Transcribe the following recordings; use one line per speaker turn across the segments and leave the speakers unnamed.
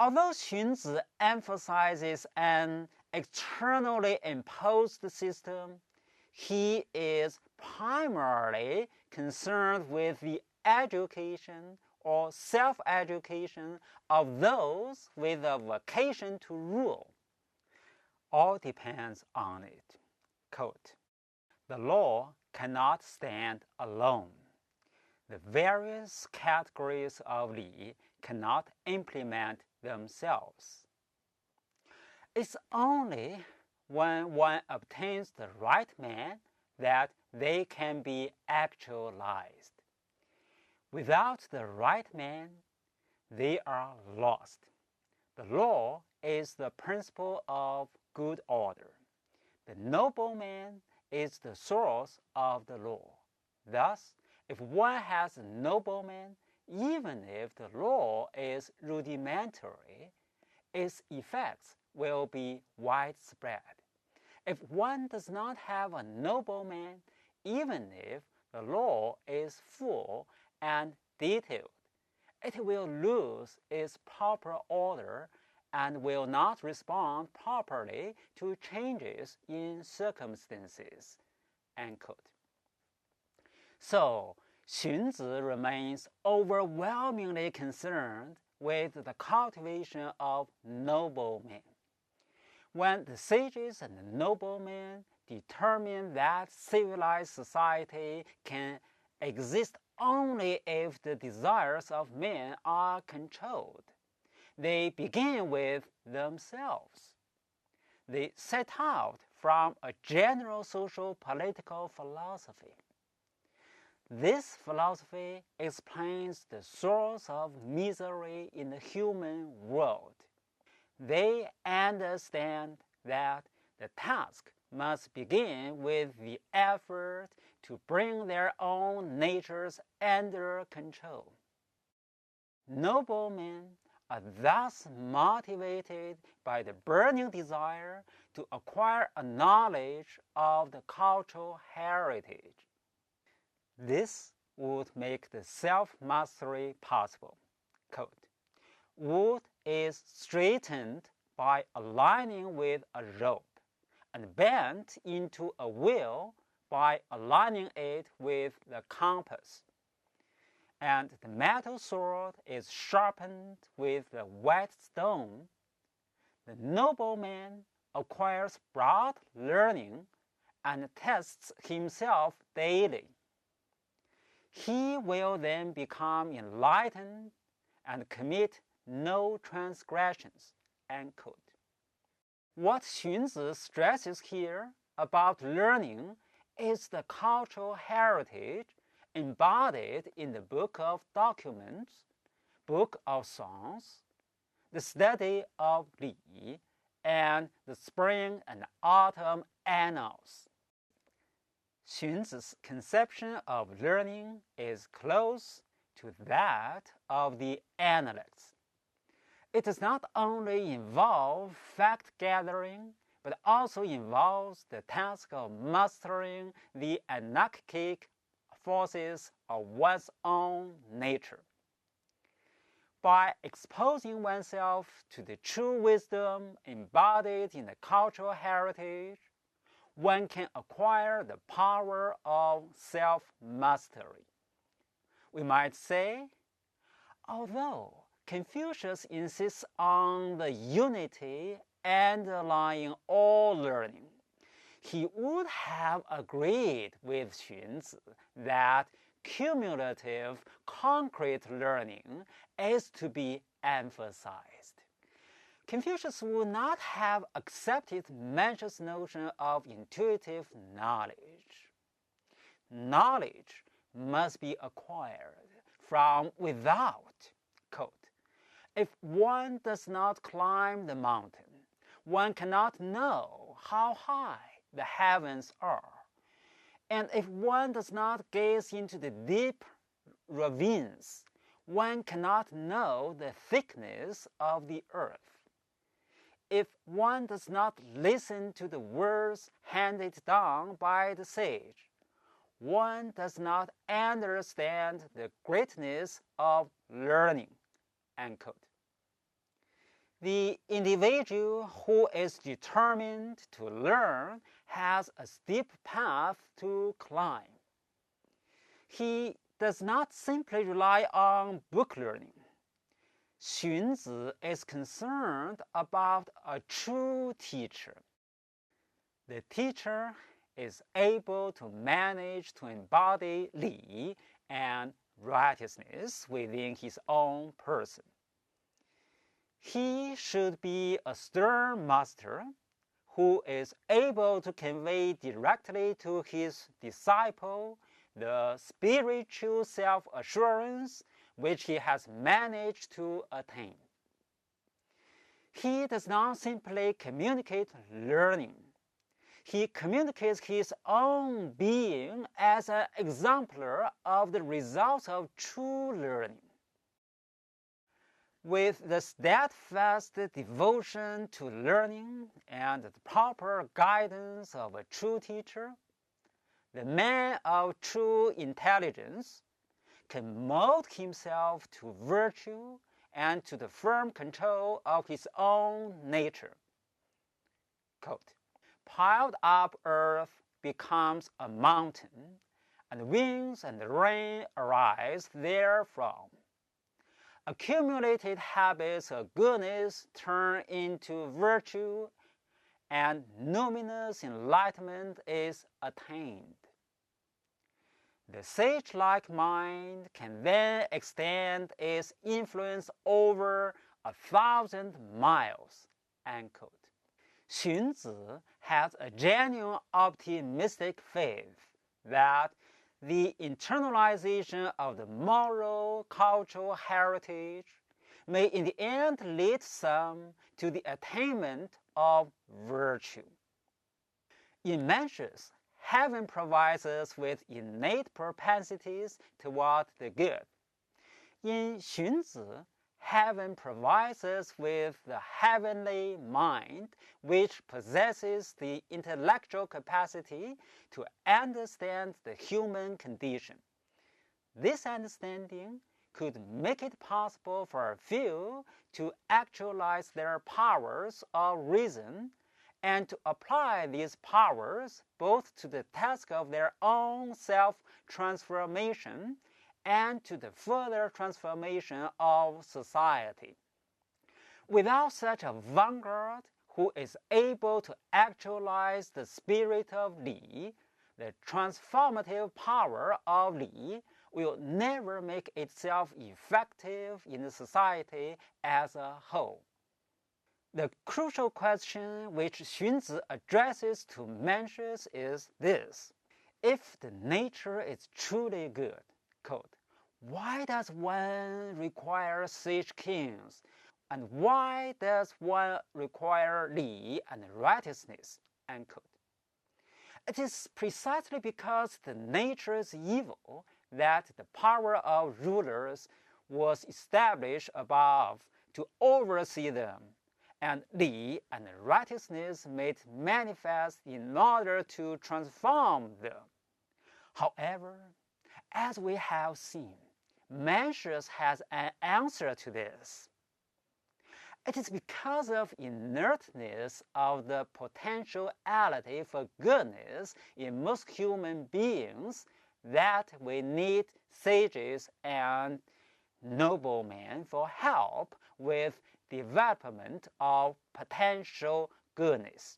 Although Xunzi emphasizes an externally imposed system, he is primarily concerned with the education or self-education of those with a vocation to rule. All depends on it. Quote, "The law cannot stand alone. The various categories of Li cannot implement themselves. It's only when one obtains the right man that they can be actualized. Without the right man, they are lost. The law is the principle of good order. The nobleman is the source of the law. Thus, if one has a nobleman, even if the law is rudimentary, its effects will be widespread. If one does not have a nobleman, even if the law is full and detailed, it will lose its proper order and will not respond properly to changes in circumstances." End quote. So, Xunzi remains overwhelmingly concerned with the cultivation of noblemen. When the sages and the noblemen determine that civilized society can exist only if the desires of men are controlled, they begin with themselves. They set out from a general social political philosophy. This philosophy explains the source of misery in the human world. They understand that the task must begin with the effort to bring their own natures under control. Noblemen are thus motivated by the burning desire to acquire a knowledge of the cultural heritage. This would make the self-mastery possible. Quote, "Wood is straightened by aligning with a rope, and bent into a wheel by aligning it with the compass. And the metal sword is sharpened with the whetstone. The nobleman acquires broad learning and tests himself daily. He will then become enlightened and commit no transgressions." End quote. What Xunzi stresses here about learning is the cultural heritage embodied in the Book of Documents, Book of Songs, the study of Li, and the Spring and Autumn Annals. Xunzi's conception of learning is close to that of the Analects. It does not only involve fact-gathering, but also involves the task of mastering the anarchic forces of one's own nature. By exposing oneself to the true wisdom embodied in the cultural heritage, one can acquire the power of self-mastery. We might say, although Confucius insists on the unity underlying all learning, he would have agreed with Xunzi that cumulative, concrete learning is to be emphasized. Confucius would not have accepted Mencius's notion of intuitive knowledge. Knowledge must be acquired from without. Quote, "If one does not climb the mountain, one cannot know how high the heavens are. And if one does not gaze into the deep ravines, one cannot know the thickness of the earth. If one does not listen to the words handed down by the sage, one does not understand the greatness of learning." End quote. The individual who is determined to learn has a steep path to climb. He does not simply rely on book learning. Xunzi is concerned about a true teacher. The teacher is able to manage to embody Li and righteousness within his own person. He should be a stern master who is able to convey directly to his disciple the spiritual self-assurance which he has managed to attain. He does not simply communicate learning. He communicates his own being as an exemplar of the results of true learning. With the steadfast devotion to learning and the proper guidance of a true teacher, the man of true intelligence can mold himself to virtue and to the firm control of his own nature. Quote, piled up earth becomes a mountain, and winds and rain arise therefrom. Accumulated habits of goodness turn into virtue, and numinous enlightenment is attained. The sage-like mind can then extend its influence over 1,000 miles. Unquote. Xunzi has a genuine optimistic faith that the internalization of the moral cultural heritage may in the end lead some to the attainment of virtue. In Mencius, heaven provides us with innate propensities toward the good. In Xunzi, heaven provides us with the heavenly mind, which possesses the intellectual capacity to understand the human condition. This understanding could make it possible for a few to actualize their powers of reason and to apply these powers both to the task of their own self-transformation and to the further transformation of society. Without such a vanguard who is able to actualize the spirit of Li, the transformative power of Li will never make itself effective in the society as a whole. The crucial question which Xunzi addresses to Mencius is this: if the nature is truly good, quote, why does one require sage kings? And why does one require Li and righteousness? Unquote. It is precisely because the nature is evil that the power of rulers was established above to oversee them, and Li and righteousness made manifest in order to transform them. However, as we have seen, Mencius has an answer to this. It is because of inertness of the potentiality for goodness in most human beings that we need sages and noblemen for help with development of potential goodness.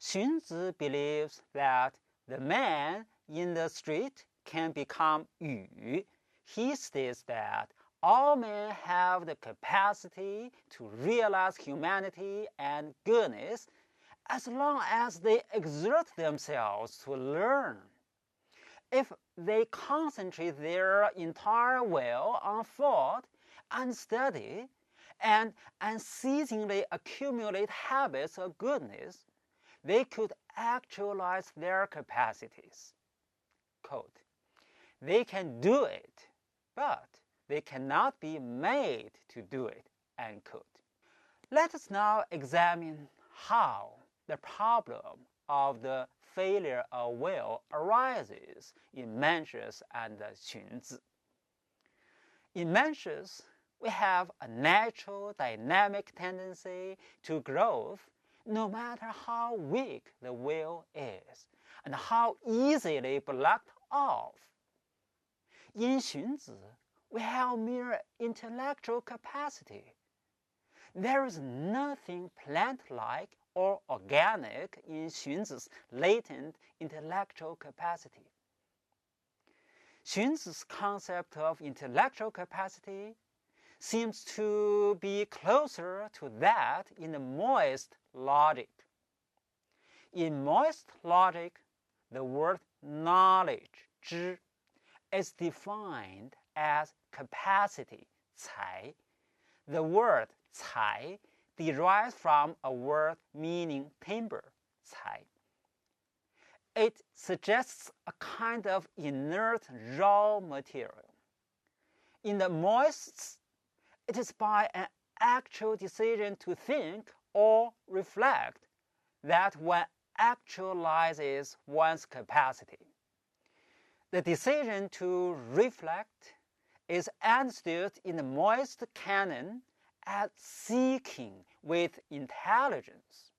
Xunzi believes that the man in the street can become Yu. He states that all men have the capacity to realize humanity and goodness as long as they exert themselves to learn. If they concentrate their entire will on thought and study and unceasingly accumulate habits of goodness, they could actualize their capacities. Quote, they can do it, but they cannot be made to do it. Unquote. Let us now examine how the problem of the failure of will arises in Mencius and Xunzi. In Mencius, we have a natural dynamic tendency to growth no matter how weak the will is and how easily blocked off. In Xunzi, we have mere intellectual capacity. There is nothing plant-like or organic in Xunzi's latent intellectual capacity. Xunzi's concept of intellectual capacity seems to be closer to that in the moist logic. In moist logic, the word knowledge, 知, is defined as capacity, 才. The word 才 derives from a word meaning timber, 才. It suggests a kind of inert raw material. In the moists, it is by an actual decision to think or reflect that one actualizes one's capacity. The decision to reflect is understood in the moist canon as seeking with intelligence.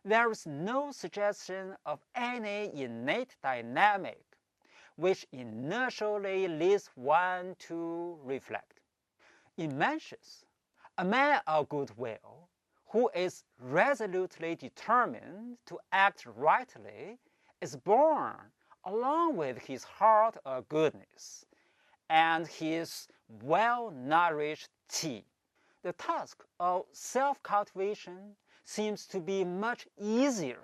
There is no suggestion of any innate dynamic which inertially leads one to reflect. In Mencius, a man of good will, who is resolutely determined to act rightly, is born along with his heart of goodness and his well-nourished qi. The task of self-cultivation seems to be much easier.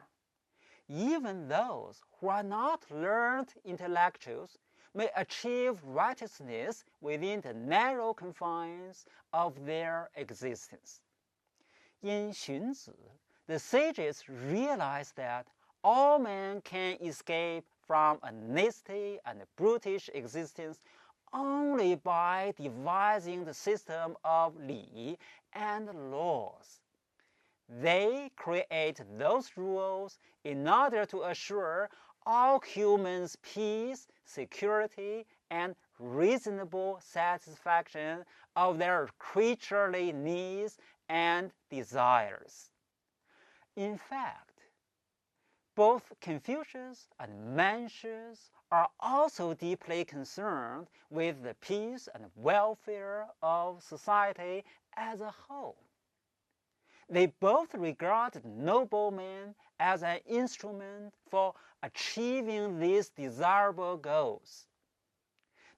Even those who are not learned intellectuals may achieve righteousness within the narrow confines of their existence. In Xunzi, the sages realize that all men can escape from a nasty and brutish existence only by devising the system of li and laws. They create those rules in order to assure all humans peace, security, and reasonable satisfaction of their creaturely needs and desires. In fact, both Confucius and Mencius are also deeply concerned with the peace and welfare of society as a whole. They both regard noblemen as an instrument for achieving these desirable goals.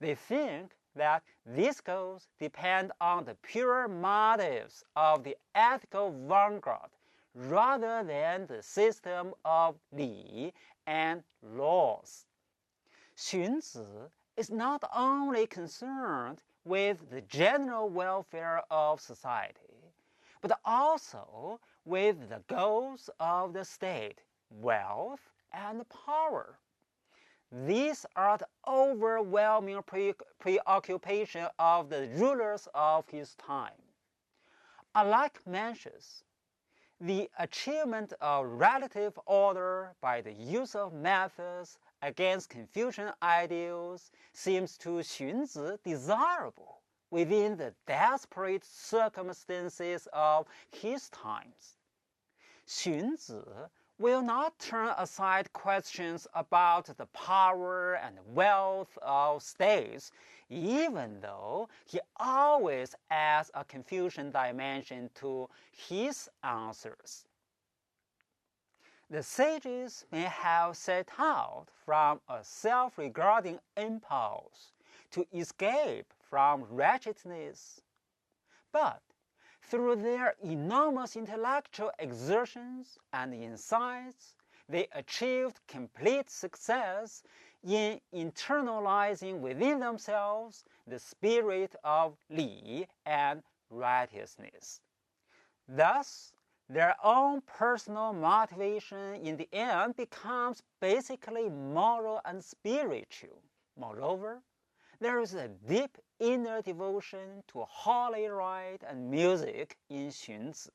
They think that these goals depend on the pure motives of the ethical vanguard rather than the system of li and laws. Xunzi is not only concerned with the general welfare of society, but also with the goals of the state, wealth, and power. These are the overwhelming preoccupation of the rulers of his time. Unlike Mencius, the achievement of relative order by the use of methods against Confucian ideals seems to Xunzi desirable within the desperate circumstances of his times. Xunzi will not turn aside questions about the power and wealth of states, even though he always adds a Confucian dimension to his answers. The sages may have set out from a self-regarding impulse to escape from wretchedness, but through their enormous intellectual exertions and insights, they achieved complete success in internalizing within themselves the spirit of li and righteousness. Thus, their own personal motivation in the end becomes basically moral and spiritual. Moreover, there is a deep inner devotion to holy rite and music in Xunzi.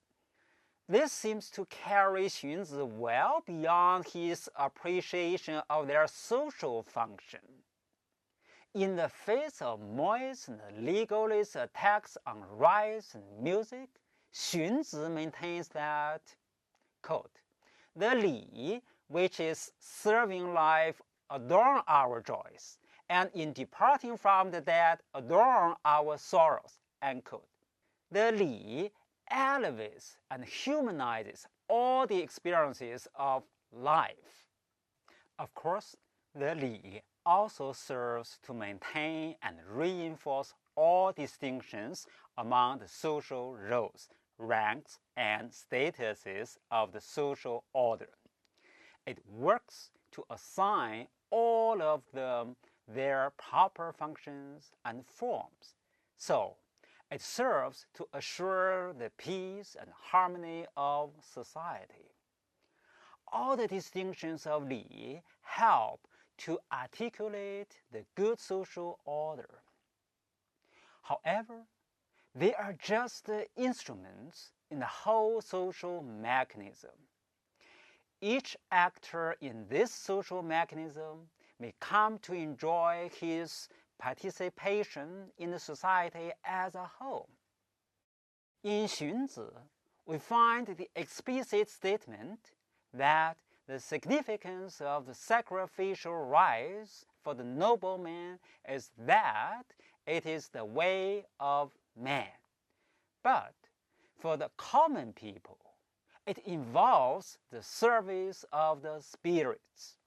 This seems to carry Xunzi well beyond his appreciation of their social function. In the face of moist and legalist attacks on rights and music, Xunzi maintains that, quote, the Li, which is serving life, adorn our joys, and in departing from the dead, adorn our sorrows, end quote. The Li elevates and humanizes all the experiences of life. Of course, the Li also serves to maintain and reinforce all distinctions among the social roles, ranks, and statuses of the social order. It works to assign all of them their proper functions and forms. So, it serves to assure the peace and harmony of society. All the distinctions of Li help to articulate the good social order. However, they are just instruments in the whole social mechanism. Each actor in this social mechanism may come to enjoy his participation in the society as a whole. In Xunzi, we find the explicit statement that the significance of the sacrificial rites for the nobleman is that it is the way of man. But for the common people, it involves the service of the spirits.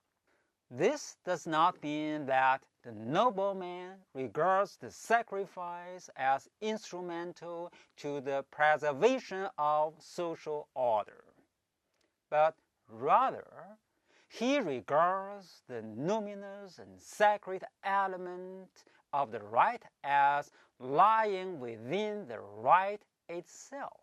This does not mean that the nobleman regards the sacrifice as instrumental to the preservation of social order, but rather, he regards the numinous and sacred element of the rite as lying within the rite itself.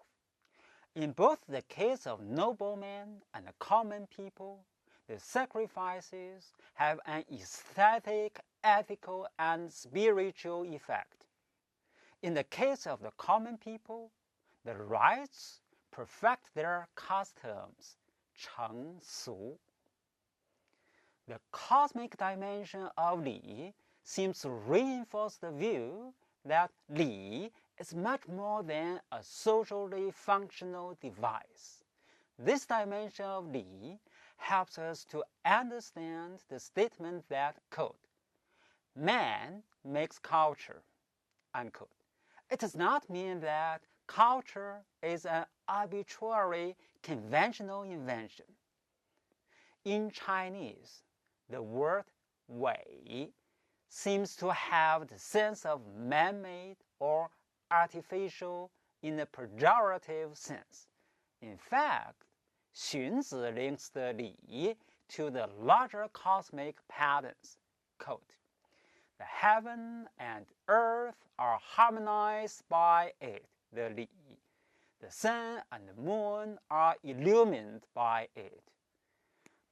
In both the case of noblemen and the common people, the sacrifices have an aesthetic, ethical, and spiritual effect. In the case of the common people, the rites perfect their customs, 成俗. The cosmic dimension of Li seems to reinforce the view that Li is much more than a socially functional device. This dimension of Li helps us to understand the statement that, quote, man makes culture, unquote. It does not mean that culture is an arbitrary, conventional invention. In Chinese, the word wei seems to have the sense of man-made or artificial in a pejorative sense. In fact, Xunzi links the Li to the larger cosmic patterns. Quote, the heaven and earth are harmonized by it, the Li. The sun and the moon are illumined by it.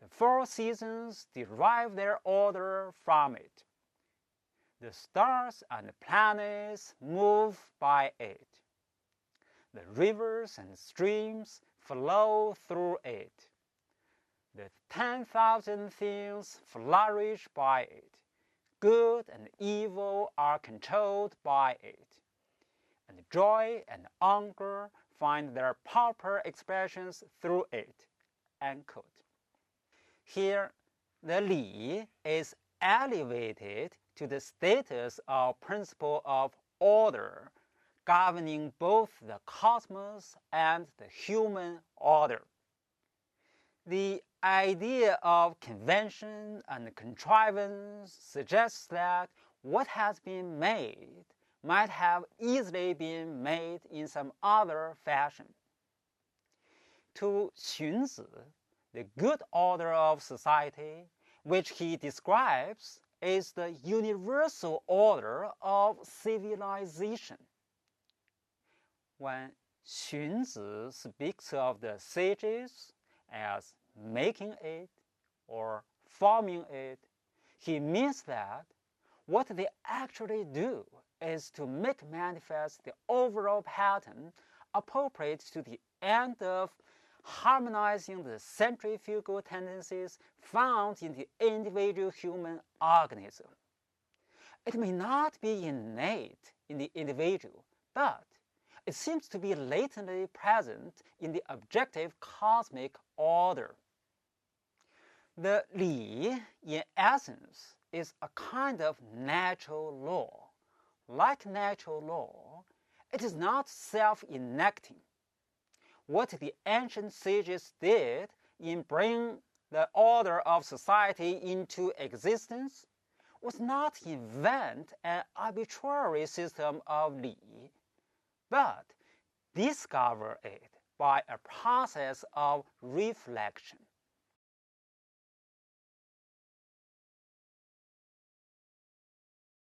The 4 seasons derive their order from it. The stars and the planets move by it. The rivers and streams flow through it. The 10,000 things flourish by it. Good and evil are controlled by it. And joy and anger find their proper expressions through it. End quote. Here, the Li is elevated to the status of principle of order, governing both the cosmos and the human order. The idea of convention and contrivance suggests that what has been made might have easily been made in some other fashion. To Xunzi, the good order of society, which he describes, is the universal order of civilization. When Xunzi speaks of the sages as making it or forming it, he means that what they actually do is to make manifest the overall pattern appropriate to the end of harmonizing the centrifugal tendencies found in the individual human organism. It may not be innate in the individual, but it seems to be latently present in the objective cosmic order. The Li, in essence, is a kind of natural law. Like natural law, it is not self-enacting. What the ancient sages did in bringing the order of society into existence was not invent an arbitrary system of Li, but discover it by a process of reflection.